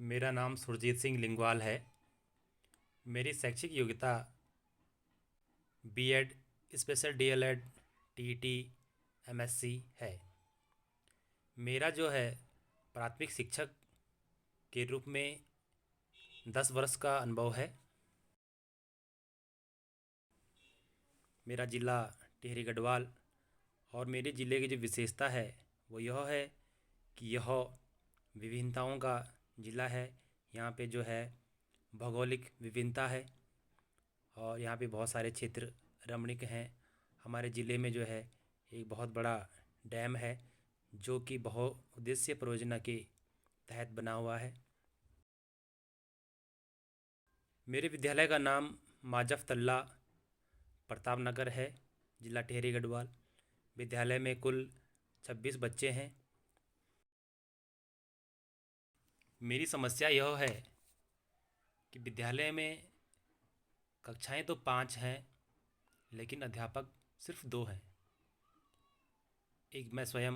मेरा नाम सुरजीत सिंह लिंगवाल है। मेरी शैक्षिक योग्यता BEd, special DElEd, TET, MSc है। मेरा जो है प्राथमिक शिक्षक के रूप में 10 वर्ष का अनुभव है। मेरा ज़िला टिहरी गढ़वाल और मेरे ज़िले की जो विशेषता है वो यह है कि यह विभिन्नताओं का ज़िला है। यहाँ पे जो है भौगोलिक विभिन्नता है और यहाँ पे बहुत सारे क्षेत्र रमणीक हैं। हमारे ज़िले में जो है एक बहुत बड़ा डैम है जो कि बहुउद्देशीय परियोजना के तहत बना हुआ है। मेरे विद्यालय का नाम माजफ तल्ला प्रताप नगर है, ज़िला टिहरी गढ़वाल। विद्यालय में कुल 26 बच्चे हैं। मेरी समस्या यह है कि विद्यालय में कक्षाएं तो 5 हैं लेकिन अध्यापक सिर्फ 2 हैं। एक मैं स्वयं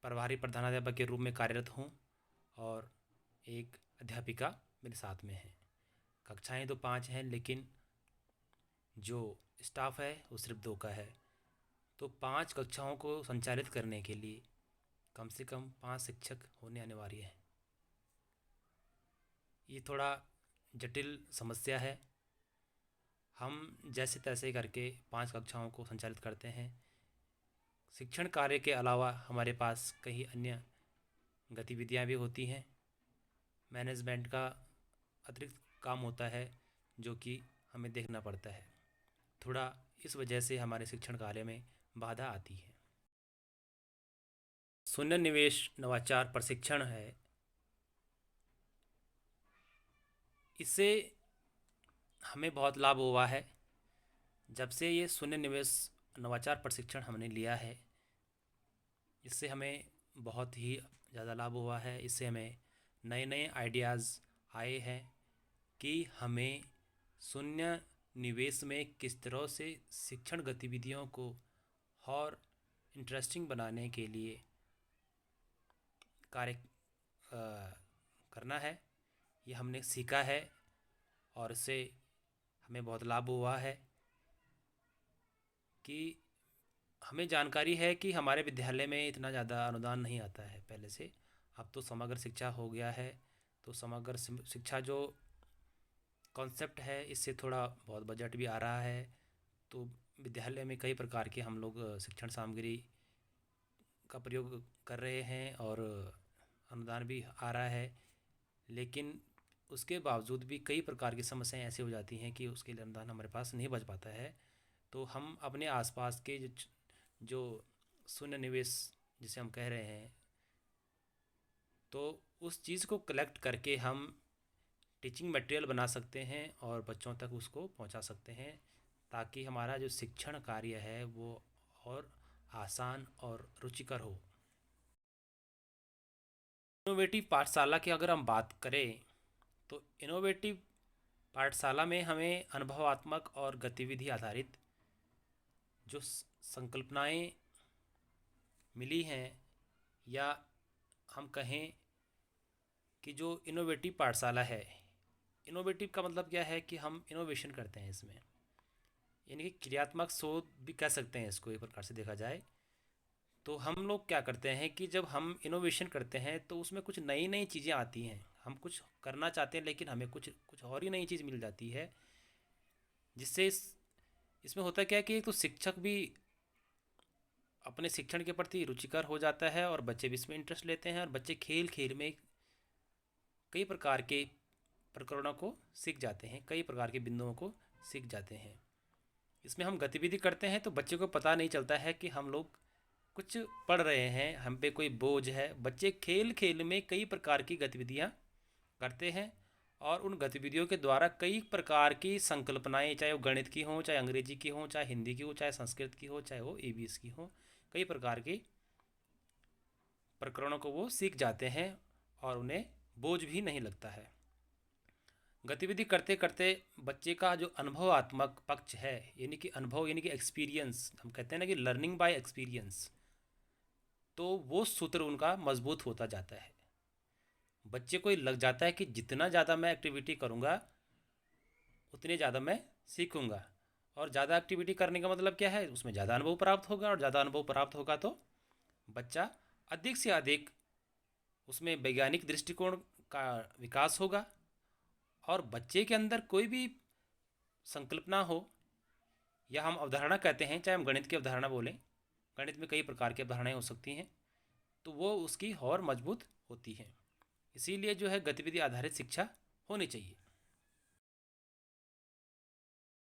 प्रभारी प्रधानाध्यापक के रूप में कार्यरत हूँ और एक अध्यापिका मेरे साथ में है। कक्षाएं तो 5 हैं लेकिन जो स्टाफ है वो सिर्फ 2 का है। तो 5 कक्षाओं को संचालित करने के लिए कम से कम 5 शिक्षक होने अनिवार्य हैं। ये थोड़ा जटिल समस्या है। हम जैसे तैसे करके 5 कक्षाओं को संचालित करते हैं। शिक्षण कार्य के अलावा हमारे पास कई अन्य गतिविधियां भी होती हैं। मैनेजमेंट का अतिरिक्त काम होता है जो कि हमें देखना पड़ता है। थोड़ा इस वजह से हमारे शिक्षण कार्य में बाधा आती है। शून्य निवेश नवाचार प्रशिक्षण है। इससे हमें बहुत लाभ हुआ है। जब से ये शून्य निवेश नवाचार प्रशिक्षण हमने लिया है, इससे हमें बहुत ही ज़्यादा लाभ हुआ है। इससे हमें नए नए आइडियाज़ आए हैं कि हमें शून्य निवेश में किस तरह से शिक्षण गतिविधियों को और इंटरेस्टिंग बनाने के लिए कार्य करना है। ये हमने सीखा है और इससे हमें बहुत लाभ हुआ है कि हमें जानकारी है कि हमारे विद्यालय में इतना ज़्यादा अनुदान नहीं आता है पहले से। अब तो समग्र शिक्षा हो गया है, तो समग्र शिक्षा जो कॉन्सेप्ट है इससे थोड़ा बहुत बजट भी आ रहा है। तो विद्यालय में कई प्रकार के हम लोग शिक्षण सामग्री का प्रयोग कर रहे हैं और अनुदान भी आ रहा है। लेकिन उसके बावजूद भी कई प्रकार की समस्याएं ऐसी हो जाती हैं कि उसके लिए अनुदान हमारे पास नहीं बच पाता है। तो हम अपने आसपास के जो शून्य निवेश जिसे हम कह रहे हैं, तो उस चीज़ को कलेक्ट करके हम टीचिंग मटेरियल बना सकते हैं और बच्चों तक उसको पहुंचा सकते हैं ताकि हमारा जो शिक्षण कार्य है वो और आसान और रुचिकर हो। इनोवेटिव पाठशाला की अगर हम बात करें तो इनोवेटिव पाठशाला में हमें अनुभवात्मक और गतिविधि आधारित जो संकल्पनाएं मिली हैं, या हम कहें कि जो इनोवेटिव पाठशाला है, इनोवेटिव का मतलब क्या है कि हम इनोवेशन करते हैं इसमें, यानी कि क्रियात्मक शोध भी कह सकते हैं इसको एक प्रकार से देखा जाए। तो हम लोग क्या करते हैं कि जब हम इनोवेशन करते हैं तो उसमें कुछ नई नई चीज़ें आती हैं। हम कुछ करना चाहते हैं लेकिन हमें कुछ कुछ और ही नई चीज़ मिल जाती है, जिससे इसमें होता क्या है कि एक तो शिक्षक भी अपने शिक्षण के प्रति रुचिकर हो जाता है और बच्चे भी इसमें इंटरेस्ट लेते हैं और बच्चे खेल खेल में कई प्रकार के प्रकरणों को सीख जाते हैं, कई प्रकार के बिंदुओं को सीख जाते हैं। इसमें हम गतिविधि करते हैं तो बच्चे को पता नहीं चलता है कि हम लोग कुछ पढ़ रहे हैं, हम पे कोई बोझ है। बच्चे खेल खेल में कई प्रकार की गतिविधियाँ करते हैं और उन गतिविधियों के द्वारा कई प्रकार की संकल्पनाएं, चाहे वो गणित की हों, चाहे अंग्रेजी की हों, चाहे हिंदी की हो, चाहे संस्कृत की हो, चाहे वो ईवीएस की हो, कई प्रकार के प्रकरणों को वो सीख जाते हैं और उन्हें बोझ भी नहीं लगता है। गतिविधि करते करते बच्चे का जो अनुभवात्मक पक्ष है, यानी कि अनुभव यानी कि एक्सपीरियंस, हम कहते हैं ना कि लर्निंग बाय एक्सपीरियंस, तो वो सूत्र उनका मजबूत होता जाता है। बच्चे को ये लग जाता है कि जितना ज़्यादा मैं एक्टिविटी करूँगा उतने ज़्यादा मैं सीखूँगा। और ज़्यादा एक्टिविटी करने का मतलब क्या है, उसमें ज़्यादा अनुभव प्राप्त होगा, और ज़्यादा अनुभव प्राप्त होगा तो बच्चा अधिक से अधिक उसमें वैज्ञानिक दृष्टिकोण का विकास होगा। और बच्चे के अंदर कोई भी संकल्पना हो, या हम अवधारणा कहते हैं, चाहे हम गणित की अवधारणा बोलें, गणित में कई प्रकार की अवधारणाएं हो सकती हैं, तो वो उसकी और मजबूत होती हैं। इसीलिए जो है गतिविधि आधारित शिक्षा होनी चाहिए।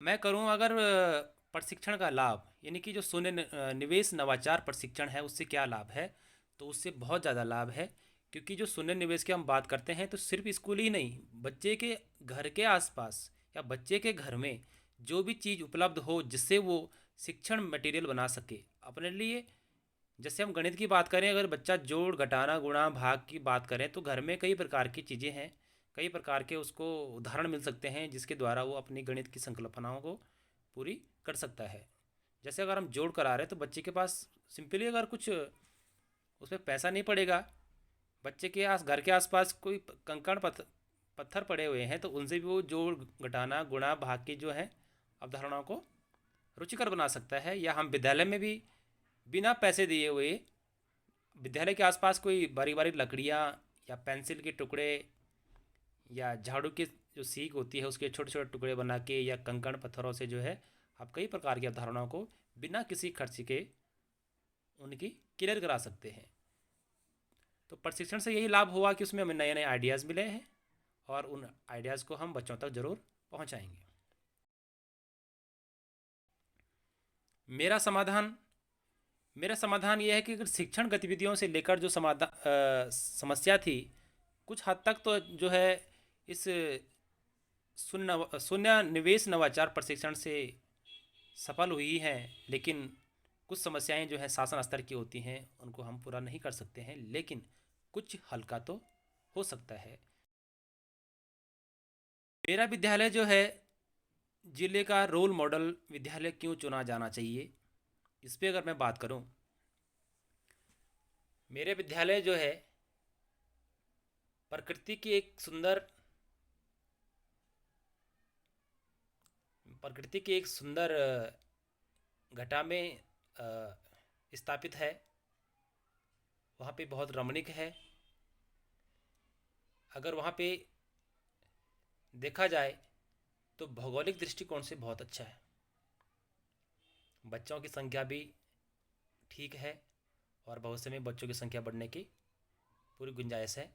मैं करूं अगर प्रशिक्षण का लाभ, यानी कि जो शून्य निवेश नवाचार प्रशिक्षण है, उससे क्या लाभ है, तो उससे बहुत ज़्यादा लाभ है। क्योंकि जो शून्य निवेश की हम बात करते हैं, तो सिर्फ स्कूल ही नहीं, बच्चे के घर के आसपास या बच्चे के घर में जो भी चीज़ उपलब्ध हो जिससे वो शिक्षण मटेरियल बना सके अपने लिए। जैसे हम गणित की बात करें, अगर बच्चा जोड़ घटाना गुणा भाग की बात करें, तो घर में कई प्रकार की चीज़ें हैं, कई प्रकार के उसको उदाहरण मिल सकते हैं जिसके द्वारा वो अपनी गणित की संकल्पनाओं को पूरी कर सकता है। जैसे अगर हम जोड़ करा रहे हैं, तो बच्चे के पास सिंपली अगर कुछ उसमें पैसा नहीं पड़ेगा, बच्चे के घर के आसपास कोई कंकड़ पत्थर पड़े हुए हैं, तो उनसे भी वो जोड़ घटाना गुणा भाग की जो है अवधारणाओं को रुचिकर बना सकता है। या हम विद्यालय में भी बिना पैसे दिए हुए विद्यालय के आसपास कोई बारीक बारीक लकड़ियाँ या पेंसिल के टुकड़े या झाड़ू की जो सीख होती है उसके छोटे छोटे टुकड़े बना के, या कंकड़ पत्थरों से जो है आप कई प्रकार की अवधारणाओं को बिना किसी खर्च के उनकी क्लियर करा सकते हैं। तो प्रशिक्षण से यही लाभ हुआ कि उसमें हमें नए नए आइडियाज़ मिले हैं, और उन आइडियाज़ को हम बच्चों तक ज़रूर पहुंचाएंगे। मेरा समाधान मेरा समाधान ये है कि अगर शिक्षण गतिविधियों से लेकर जो समस्या थी, कुछ हद तक तो जो है इस शून्य शून्य निवेश नवाचार प्रशिक्षण से सफल हुई हैं। लेकिन कुछ समस्याएं जो है शासन स्तर की होती हैं, उनको हम पूरा नहीं कर सकते हैं, लेकिन कुछ हल्का तो हो सकता है। मेरा विद्यालय जो है जिले का रोल मॉडल विद्यालय क्यों चुना जाना चाहिए, इस पर अगर मैं बात करूं, मेरे विद्यालय जो है प्रकृति की एक सुंदर घटा में स्थापित है। वहाँ पे बहुत रमणीक है। अगर वहाँ पे देखा जाए तो भौगोलिक दृष्टिकोण से बहुत अच्छा है। बच्चों की संख्या भी ठीक है, और भविष्य में बच्चों की संख्या बढ़ने की पूरी गुंजाइश है।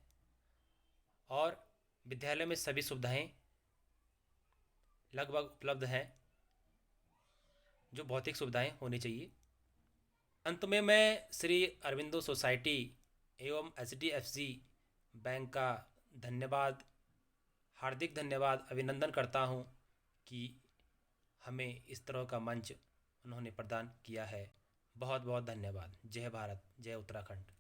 और विद्यालय में सभी सुविधाएं लगभग उपलब्ध हैं, जो भौतिक सुविधाएं होनी चाहिए। अंत में मैं श्री अरविंदो सोसाइटी एवं HDFC बैंक का धन्यवाद, हार्दिक धन्यवाद, अभिनंदन करता हूं कि हमें इस तरह का मंच उन्होंने प्रदान किया है। बहुत बहुत धन्यवाद। जय भारत, जय उत्तराखंड।